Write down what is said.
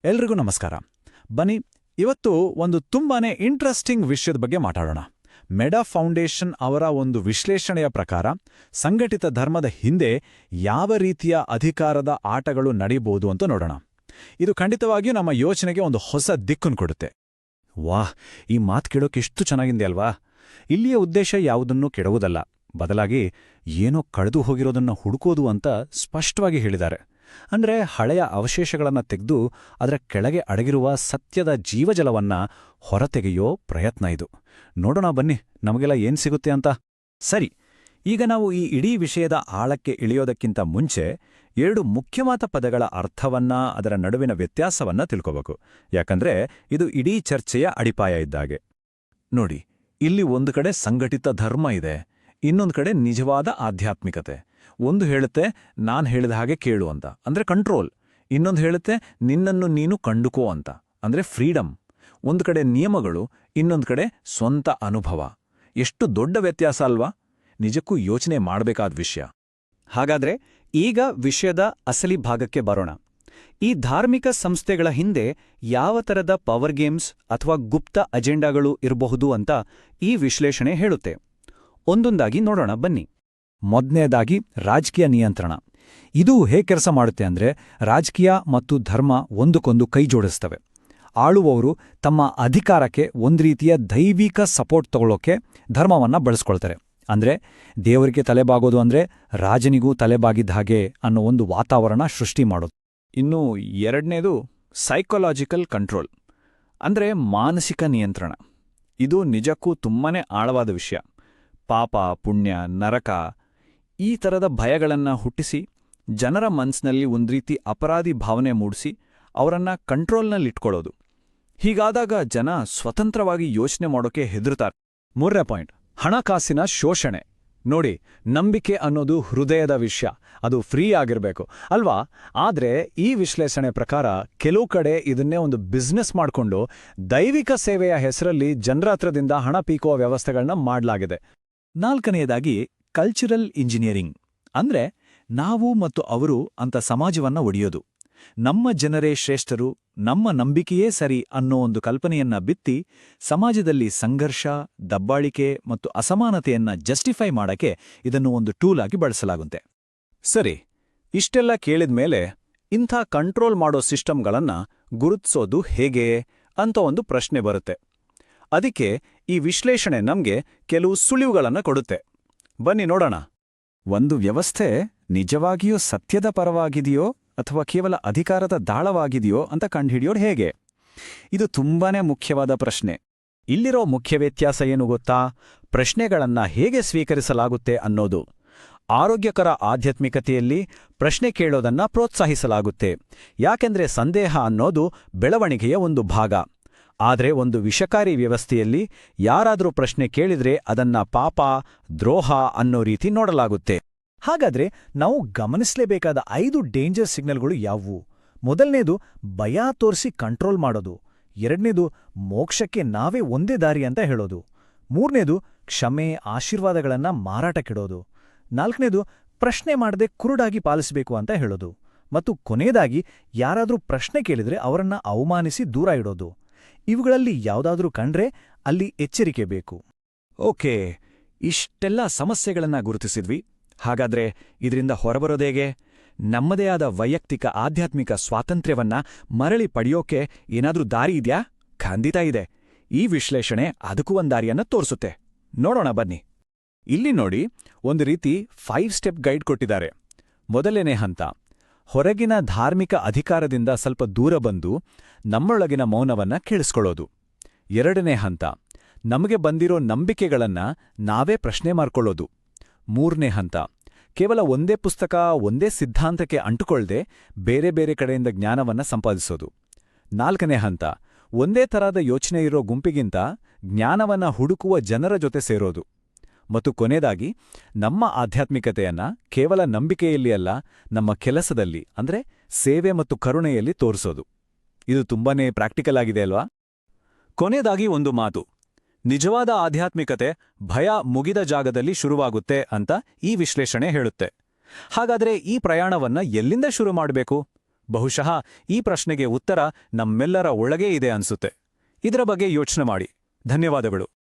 ಎಲ್ರಿಗೂ ನಮಸ್ಕಾರ. ಬನ್ನಿ, ಇವತ್ತು ಒಂದು ತುಂಬಾನೇ ಇಂಟ್ರೆಸ್ಟಿಂಗ್ ವಿಷಯದ ಬಗ್ಗೆ ಮಾತಾಡೋಣ. ಮೆಡಾ ಫೌಂಡೇಶನ್ ಅವರ ಒಂದು ವಿಶ್ಲೇಷಣೆಯ ಪ್ರಕಾರ ಸಂಘಟಿತ ಧರ್ಮದ ಹಿಂದೆ ಯಾವ ರೀತಿಯ ಅಧಿಕಾರದ ಆಟಗಳು ನಡೀಬಹುದು ಅಂತ ನೋಡೋಣ. ಇದು ಖಂಡಿತವಾಗಿಯೂ ನಮ್ಮ ಯೋಚನೆಗೆ ಒಂದು ಹೊಸ ದಿಕ್ಕನ್ನು ಕೊಡುತ್ತೆ. ವಾಹ್, ಈ ಮಾತು ಕೇಳೋಕೆಷ್ಟು ಚೆನ್ನಾಗಿದೆ ಅಲ್ವಾ? ಇಲ್ಲಿಯ ಉದ್ದೇಶ ಯಾವುದನ್ನೂ ಕೆಡುವುದಲ್ಲ, ಬದಲಾಗಿ ಏನೋ ಕಳೆದು ಹೋಗಿರೋದನ್ನ ಹುಡುಕೋದು ಅಂತ ಸ್ಪಷ್ಟವಾಗಿ ಹೇಳಿದ್ದಾರೆ. ಅಂದ್ರೆ ಹಳೆಯ ಅವಶೇಷಗಳನ್ನು ತೆಗೆದು ಅದರ ಕೆಳಗೆ ಅಡಗಿರುವ ಸತ್ಯದ ಜೀವಜಲವನ್ನ ಹೊರತೆಗೆಯೋ ಪ್ರಯತ್ನ ಇದು. ನೋಡೋಣ ಬನ್ನಿ, ನಮಗೆಲ್ಲ ಏನ್ ಸಿಗುತ್ತೆ ಅಂತ. ಸರಿ, ಈಗ ನಾವು ಈ ಇಡೀ ವಿಷಯದ ಆಳಕ್ಕೆ ಇಳಿಯೋದಕ್ಕಿಂತ ಮುಂಚೆ ಎರಡು ಮುಖ್ಯವಾದ ಪದಗಳ ಅರ್ಥವನ್ನ, ಅದರ ನಡುವಿನ ವ್ಯತ್ಯಾಸವನ್ನ ತಿಳ್ಕೋಬೇಕು. ಯಾಕಂದ್ರೆ ಇದು ಇಡೀ ಚರ್ಚೆಯ ಅಡಿಪಾಯ ಇದ್ದಾಗೆ. ನೋಡಿ, ಇಲ್ಲಿ ಒಂದು ಕಡೆ ಸಂಘಟಿತ ಧರ್ಮ ಇದೆ, ಇನ್ನೊಂದು ಕಡೆ ನಿಜವಾದ ಆಧ್ಯಾತ್ಮಿಕತೆ. ಒಂದು ಹೇಳುತ್ತೆ ನಾನ್ ಹೇಳಿದ ಹಾಗೆ ಕೇಳು ಅಂತ, ಅಂದ್ರೆ ಕಂಟ್ರೋಲ್. ಇನ್ನೊಂದು ಹೇಳುತ್ತೆ ನಿನ್ನನ್ನು ನೀನು ಕಂಡುಕೋ ಅಂತ, ಅಂದ್ರೆ ಫ್ರೀಡಮ್. ಒಂದು ಕಡೆ ನಿಯಮಗಳು, ಇನ್ನೊಂದು ಕಡೆ ಸ್ವಂತ ಅನುಭವ. ಎಷ್ಟು ದೊಡ್ಡ ವ್ಯತ್ಯಾಸ ಅಲ್ವಾ? ನಿಜಕ್ಕೂ ಯೋಚನೆ ಮಾಡಬೇಕಾದ ವಿಷಯ. ಹಾಗಾದ್ರೆ ಈಗ ವಿಷಯದ ಅಸಲಿ ಭಾಗಕ್ಕೆ ಬರೋಣ. ಈ ಧಾರ್ಮಿಕ ಸಂಸ್ಥೆಗಳ ಹಿಂದೆ ಯಾವ ತರದ ಪವರ್ ಗೇಮ್ಸ್ ಅಥವಾ ಗುಪ್ತ ಅಜೆಂಡಾಗಳು ಇರಬಹುದು ಅಂತ ಈ ವಿಶ್ಲೇಷಣೆ ಹೇಳುತ್ತೆ. ಒಂದೊಂದಾಗಿ ನೋಡೋಣ ಬನ್ನಿ. ಮೊದಲನೇದಾಗಿ ರಾಜಕೀಯ ನಿಯಂತ್ರಣ. ಇದು ಹೇಗೆ ಕೆಲಸ ಮಾಡುತ್ತೆ ಅಂದ್ರೆ, ರಾಜಕೀಯ ಮತ್ತು ಧರ್ಮ ಒಂದಕ್ಕೊಂದು ಕೈ ಜೋಡಿಸ್ತವೆ. ಆಳುವವರು ತಮ್ಮ ಅಧಿಕಾರಕ್ಕೆ ಒಂದು ರೀತಿಯ ದೈವಿಕ ಸಪೋರ್ಟ್ ತಗೊಳ್ಳೋಕೆ ಧರ್ಮವನ್ನ ಬಳಸ್ಕೊಳ್ತಾರೆ. ಅಂದ್ರೆ ದೇವರಿಗೆ ತಲೆಬಾಗೋದು ಅಂದ್ರೆ ರಾಜನಿಗೂ ತಲೆಬಾಗಿದ್ದ ಹಾಗೆ ಅನ್ನೋ ಒಂದು ವಾತಾವರಣ ಸೃಷ್ಟಿ ಮಾಡೋದು. ಇನ್ನು ಎರಡನೇದು ಸೈಕೊಲಾಜಿಕಲ್ ಕಂಟ್ರೋಲ್, ಅಂದ್ರೆ ಮಾನಸಿಕ ನಿಯಂತ್ರಣ. ಇದು ನಿಜಕ್ಕೂ ತುಂಬಾನೇ ಆಳವಾದ ವಿಷಯ. ಪಾಪ, ಪುಣ್ಯ, ನರಕ ಈ ಥರದ ಭಯಗಳನ್ನು ಹುಟ್ಟಿಸಿ ಜನರ ಮನಸ್ಸಿನಲ್ಲಿ ಒಂದು ರೀತಿ ಅಪರಾಧಿ ಭಾವನೆ ಮೂಡಿಸಿ ಅವರನ್ನ ಕಂಟ್ರೋಲ್ನಲ್ಲಿಟ್ಕೊಳ್ಳೋದು. ಹೀಗಾದಾಗ ಜನ ಸ್ವತಂತ್ರವಾಗಿ ಯೋಚನೆ ಮಾಡೋಕೆ ಹೆದರುತ್ತಾರೆ. ಮೂರನೇ ಪಾಯಿಂಟ್, ಹಣಕಾಸಿನ ಶೋಷಣೆ. ನೋಡಿ, ನಂಬಿಕೆ ಅನ್ನೋದು ಹೃದಯದ ವಿಷಯ, ಅದು ಫ್ರೀ ಆಗಿರಬೇಕು ಅಲ್ವಾ? ಆದ್ರೆ ಈ ವಿಶ್ಲೇಷಣೆ ಪ್ರಕಾರ ಕೆಲವು ಕಡೆ ಇದನ್ನೇ ಒಂದು ಬಿಸ್ನೆಸ್ ಮಾಡಿಕೊಂಡು ದೈವಿಕ ಸೇವೆಯ ಹೆಸರಲ್ಲಿ ಜನರ ಹತ್ರದಿಂದ ಹಣ ಪೀಕುವ ವ್ಯವಸ್ಥೆಗಳನ್ನ ಮಾಡಲಾಗಿದೆ. ನಾಲ್ಕನೆಯದಾಗಿ ಕಲ್ಚರಲ್ ಇಂಜಿನಿಯರಿಂಗ್, ಅಂದ್ರೆ ನಾವು ಮತ್ತು ಅವರು ಅಂತ ಸಮಾಜವನ್ನ ಒಡೆಯೋದು. ನಮ್ಮ ಜನರೇ ಶ್ರೇಷ್ಠರು, ನಮ್ಮ ನಂಬಿಕೆಯೇ ಸರಿ ಅನ್ನೋ ಒಂದು ಕಲ್ಪನೆಯನ್ನ ಬಿತ್ತಿ ಸಮಾಜದಲ್ಲಿ ಸಂಘರ್ಷ, ದಬ್ಬಾಳಿಕೆ ಮತ್ತು ಅಸಮಾನತೆಯನ್ನ ಜಸ್ಟಿಫೈ ಮಾಡಕ್ಕೆ ಇದನ್ನು ಒಂದು ಟೂಲ್ ಆಗಿ ಬಳಸಲಾಗುತ್ತೆ. ಸರಿ, ಇಷ್ಟೆಲ್ಲ ಕೇಳಿದ್ಮೇಲೆ ಇಂಥ ಕಂಟ್ರೋಲ್ ಮಾಡೋ ಸಿಸ್ಟಮ್ಗಳನ್ನ ಗುರುತಿಸೋದು ಹೇಗೆ ಅಂತ ಒಂದು ಪ್ರಶ್ನೆ ಬರುತ್ತೆ. ಅದಕ್ಕೆ ಈ ವಿಶ್ಲೇಷಣೆ ನಮ್ಗೆ ಕೆಲವು ಸುಳಿವುಗಳನ್ನ ಕೊಡುತ್ತೆ. ಬನ್ನಿ ನೋಡೋಣ. ಒಂದು ವ್ಯವಸ್ಥೆ ನಿಜವಾಗಿಯೂ ಸತ್ಯದ ಪರವಾಗಿದೆಯೋ ಅಥವಾ ಕೇವಲ ಅಧಿಕಾರದ ದಾಳವಾಗಿದೆಯೋ ಅಂತ ಕಂಡುಹಿಡಿಯೋದು ಹೇಗೆ? ಇದು ತುಂಬಾನೇ ಮುಖ್ಯವಾದ ಪ್ರಶ್ನೆ. ಇಲ್ಲಿರೋ ಮುಖ್ಯ ವ್ಯತ್ಯಾಸ ಏನು ಗೊತ್ತಾ? ಪ್ರಶ್ನೆಗಳನ್ನ ಹೇಗೆ ಸ್ವೀಕರಿಸಲಾಗುತ್ತೆ ಅನ್ನೋದು. ಆರೋಗ್ಯಕರ ಆಧ್ಯಾತ್ಮಿಕತೆಯಲ್ಲಿ ಪ್ರಶ್ನೆ ಕೇಳೋದನ್ನ ಪ್ರೋತ್ಸಾಹಿಸಲಾಗುತ್ತೆ, ಯಾಕೆಂದ್ರೆ ಸಂದೇಹ ಅನ್ನೋದು ಬೆಳವಣಿಗೆಯ ಒಂದು ಭಾಗ. ಆದ್ರೆ ಒಂದು ವಿಷಕಾರಿ ವ್ಯವಸ್ಥೆಯಲ್ಲಿ ಯಾರಾದ್ರೂ ಪ್ರಶ್ನೆ ಕೇಳಿದ್ರೆ ಅದನ್ನ ಪಾಪ, ದ್ರೋಹ ಅನ್ನೋ ರೀತಿ ನೋಡಲಾಗುತ್ತೆ. ಹಾಗಾದ್ರೆ ನಾವು ಗಮನಿಸಲೇಬೇಕಾದ 5 ಡೇಂಜರ್ ಸಿಗ್ನಲ್ಗಳು ಯಾವುವು? ಮೊದಲನೇದು ಭಯ ತೋರಿಸಿ ಕಂಟ್ರೋಲ್ ಮಾಡೋದು. ಎರಡನೇದು ಮೋಕ್ಷಕ್ಕೆ ನಾವೇ ಒಂದೇ ದಾರಿ ಅಂತ ಹೇಳೋದು. ಮೂರನೇದು ಕ್ಷಮೆ, ಆಶೀರ್ವಾದಗಳನ್ನ ಮಾರಾಟಕ್ಕಿಡೋದು. ನಾಲ್ಕನೇದು ಪ್ರಶ್ನೆ ಮಾಡದೆ ಕುರುಡಾಗಿ ಪಾಲಿಸಬೇಕು ಅಂತ ಹೇಳೋದು. ಮತ್ತು ಕೊನೆಯದಾಗಿ ಯಾರಾದ್ರೂ ಪ್ರಶ್ನೆ ಕೇಳಿದ್ರೆ ಅವರನ್ನ ಅವಮಾನಿಸಿ ದೂರ ಇಡೋದು. ಇವುಗಳಲ್ಲಿ ಯಾವುದಾದ್ರೂ ಕಂಡ್ರೆ ಅಲ್ಲಿ ಎಚ್ಚರಿಕೆ ಬೇಕು. ಓಕೆ, ಇಷ್ಟೆಲ್ಲ ಸಮಸ್ಯೆಗಳನ್ನ ಗುರುತಿಸಿದ್ವಿ. ಹಾಗಾದ್ರೆ ಇದರಿಂದ ಹೊರಬರೋದೇಗೆ? ನಮ್ಮದೇ ಆದ ವೈಯಕ್ತಿಕ ಆಧ್ಯಾತ್ಮಿಕ ಸ್ವಾತಂತ್ರ್ಯವನ್ನ ಮರಳಿ ಪಡೆಯೋಕೆ ಏನಾದ್ರೂ ದಾರಿ ಇದೆಯಾ? ಖಂಡಿತ ಇದೆ. ಈ ವಿಶ್ಲೇಷಣೆ ಅದಕ್ಕೂ ಒಂದ್ ದಾರಿಯನ್ನ ತೋರಿಸುತ್ತೆ. ನೋಡೋಣ ಬನ್ನಿ. ಇಲ್ಲಿ ನೋಡಿ, ಒಂದು ರೀತಿ 5 ಸ್ಟೆಪ್ ಗೈಡ್ ಕೊಟ್ಟಿದ್ದಾರೆ. ಮೊದಲನೇ ಹಂತ, ಹೊರಗಿನ ಧಾರ್ಮಿಕ ಅಧಿಕಾರದಿಂದ ಸ್ವಲ್ಪ ದೂರ ಬಂದು ನಮ್ಮೊಳಗಿನ ಮೌನವನ್ನ ಕೇಳಿಸ್ಕೊಳ್ಳೋದು. ಎರಡನೇ ಹಂತ, ನಮಗೆ ಬಂದಿರೋ ನಂಬಿಕೆಗಳನ್ನ ನಾವೇ ಪ್ರಶ್ನೆ ಮಾಡ್ಕೊಳ್ಳೋದು. ಮೂರನೇ ಹಂತ, ಕೇವಲ ಒಂದೇ ಪುಸ್ತಕ, ಒಂದೇ ಸಿದ್ಧಾಂತಕ್ಕೆ ಅಂಟುಕೊಳ್ದೆ ಬೇರೆ ಬೇರೆ ಕಡೆಯಿಂದ ಜ್ಞಾನವನ್ನ ಸಂಪಾದಿಸೋದು. ನಾಲ್ಕನೇ ಹಂತ, ಒಂದೇ ತರಹದ ಯೋಚನೆ ಇರೋ ಗುಂಪಿಗಿಂತ ಜ್ಞಾನವನ್ನ ಹುಡುಕುವ ಜನರ ಜೊತೆ ಸೇರೋದು. ಮತ್ತು ಕೊನೆಯದಾಗಿ, ನಮ್ಮ ಆಧ್ಯಾತ್ಮಿಕತೆಯನ್ನ ಕೇವಲ ನಂಬಿಕೆಯಲ್ಲಿ ಅಲ್ಲ, ನಮ್ಮ ಕೆಲಸದಲ್ಲಿ ಅಂದ್ರೆ ಸೇವೆ ಮತ್ತು ಕರುಣೆಯಲ್ಲಿ ತೋರಿಸೋದು. ಇದು ತುಂಬಾನೇ ಪ್ರಾಕ್ಟಿಕಲ್ ಆಗಿದೆ ಅಲ್ವಾ? ಕೊನೆಯದಾಗಿ ಒಂದು ಮಾತು, ನಿಜವಾದ ಆಧ್ಯಾತ್ಮಿಕತೆ ಭಯ ಮುಗಿದ ಜಾಗದಲ್ಲಿ ಶುರುವಾಗುತ್ತೆ ಅಂತ ಈ ವಿಶ್ಲೇಷಣೆ ಹೇಳುತ್ತೆ. ಹಾಗಾದ್ರೆ ಈ ಪ್ರಯಾಣವನ್ನ ಎಲ್ಲಿಂದ ಶುರು ಮಾಡಬೇಕು? ಬಹುಶಃ ಈ ಪ್ರಶ್ನೆಗೆ ಉತ್ತರ ನಮ್ಮೆಲ್ಲರ ಒಳಗೇ ಇದೆ ಅನ್ಸುತ್ತೆ. ಇದರ ಬಗ್ಗೆ ಯೋಚನೆ ಮಾಡಿ. ಧನ್ಯವಾದಗಳು.